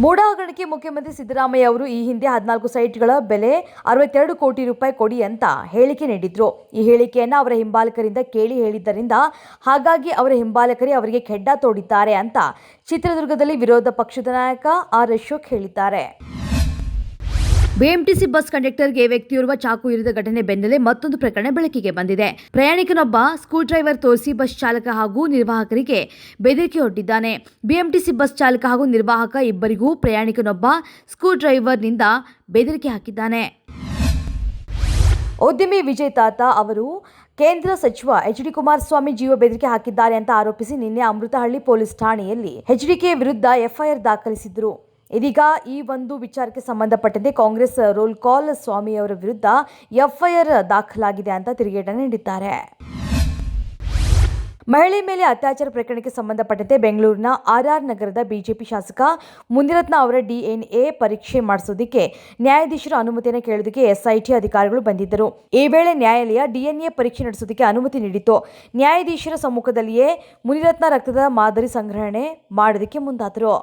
ಮೂಡ ಹಗರಣಕ್ಕೆ ಮುಖ್ಯಮಂತ್ರಿ ಸಿದ್ದರಾಮಯ್ಯ ಅವರು ಈ ಹಿಂದೆ 14 ಸೈಟ್ಗಳ ಬೆಲೆ 62 ಕೋಟಿ ರೂಪಾಯಿ ಕೊಡಿ ಅಂತ ಹೇಳಿಕೆ ನೀಡಿದ್ರು. ಈ ಹೇಳಿಕೆಯನ್ನು ಅವರ ಹಿಂಬಾಲಕರಿಂದ ಕೇಳಿ ಹೇಳಿದ್ದರಿಂದ ಹಾಗಾಗಿ ಅವರ ಹಿಂಬಾಲಕರೇ ಅವರಿಗೆ ಖೆಡ್ಡ ತೋಡಿದ್ದಾರೆ ಅಂತ ಚಿತ್ರದುರ್ಗದಲ್ಲಿ ವಿರೋಧ ಪಕ್ಷದ ನಾಯಕ ಆರ್ ಅಶೋಕ್ ಹೇಳಿದ್ದಾರೆ. ಬಿಎಂಟಿಸಿ ಬಸ್ ಕಂಡಕ್ಟರ್ಗೆ ವ್ಯಕ್ತಿಯೋರ್ವ ಚಾಕು ಇರಿದ ಘಟನೆ ಬೆನ್ನಲ್ಲೇ ಮತ್ತೊಂದು ಪ್ರಕರಣ ಬೆಳಕಿಗೆ ಬಂದಿದೆ. ಪ್ರಯಾಣಿಕನೊಬ್ಬ ಸ್ಕ್ರೂ ಡ್ರೈವರ್ ತೋರಿಸಿ ಬಸ್ ಚಾಲಕ ಹಾಗೂ ನಿರ್ವಾಹಕರಿಗೆ ಬೆದರಿಕೆ ಒಡ್ಡಿದ್ದಾನೆ. ಬಿಎಂಟಿಸಿ ಬಸ್ ಚಾಲಕ ಹಾಗೂ ನಿರ್ವಾಹಕ ಇಬ್ಬರಿಗೂ ಪ್ರಯಾಣಿಕನೊಬ್ಬ ಸ್ಕ್ರೂ ಡ್ರೈವರ್ನಿಂದ ಬೆದರಿಕೆ ಹಾಕಿದ್ದಾನೆ. ಉದ್ಯಮಿ ವಿಜಯ್ ತಾತ ಅವರು ಕೇಂದ್ರ ಸಚಿವ ಎಚ್.ಡಿ. ಕುಮಾರಸ್ವಾಮಿ ಜೀವ ಬೆದರಿಕೆ ಹಾಕಿದ್ದಾರೆ ಅಂತ ಆರೋಪಿಸಿ ನಿನ್ನೆ ಅಮೃತಹಳ್ಳಿ ಪೊಲೀಸ್ ಠಾಣೆಯಲ್ಲಿ ಎಚ್ಡಿಕೆ ವಿರುದ್ಧ ಎಫ್ಐಆರ್ ದಾಖಲಿಸಿದ್ರು. ಇದೀಗ ಈ ಒಂದು ವಿಚಾರಕ್ಕೆ ಸಂಬಂಧಪಟ್ಟಂತೆ ಕಾಂಗ್ರೆಸ್ ರೋಲ್ ಕಾಲ್ ಸ್ವಾಮಿ ಅವರ ವಿರುದ್ಧ ಎಫ್ಐಆರ್ ದಾಖಲಾಗಿದೆ ಅಂತ ತಿರುಗೇಟನ್ನು ನೀಡಿದ್ದಾರೆ. ಮಹಿಳೆ ಮೇಲೆ ಅತ್ಯಾಚಾರ ಪ್ರಕರಣಕ್ಕೆ ಸಂಬಂಧಪಟ್ಟಂತೆ ಬೆಂಗಳೂರಿನ ಆರ್ಆರ್ ನಗರದ ಬಿಜೆಪಿ ಶಾಸಕ ಮುನಿರತ್ನ ಅವರ ಡಿಎನ್ಎ ಪರೀಕ್ಷೆ ಮಾಡಿಸೋದಕ್ಕೆ ನ್ಯಾಯಾಧೀಶರ ಅನುಮತಿಯನ್ನು ಕೇಳೋದಕ್ಕೆ ಎಸ್ಐಟಿ ಅಧಿಕಾರಿಗಳು ಬಂದಿದ್ದರು. ಈ ವೇಳೆ ನ್ಯಾಯಾಲಯ ಡಿಎನ್ಎ ಪರೀಕ್ಷೆ ನಡೆಸೋದಕ್ಕೆ ಅನುಮತಿ ನೀಡಿತು. ನ್ಯಾಯಾಧೀಶರ ಸಮ್ಮುಖದಲ್ಲಿಯೇ ಮುನಿರತ್ನ ರಕ್ತದ ಮಾದರಿ ಸಂಗ್ರಹಣೆ ಮಾಡೋದಕ್ಕೆ ಮುಂದಾದರು.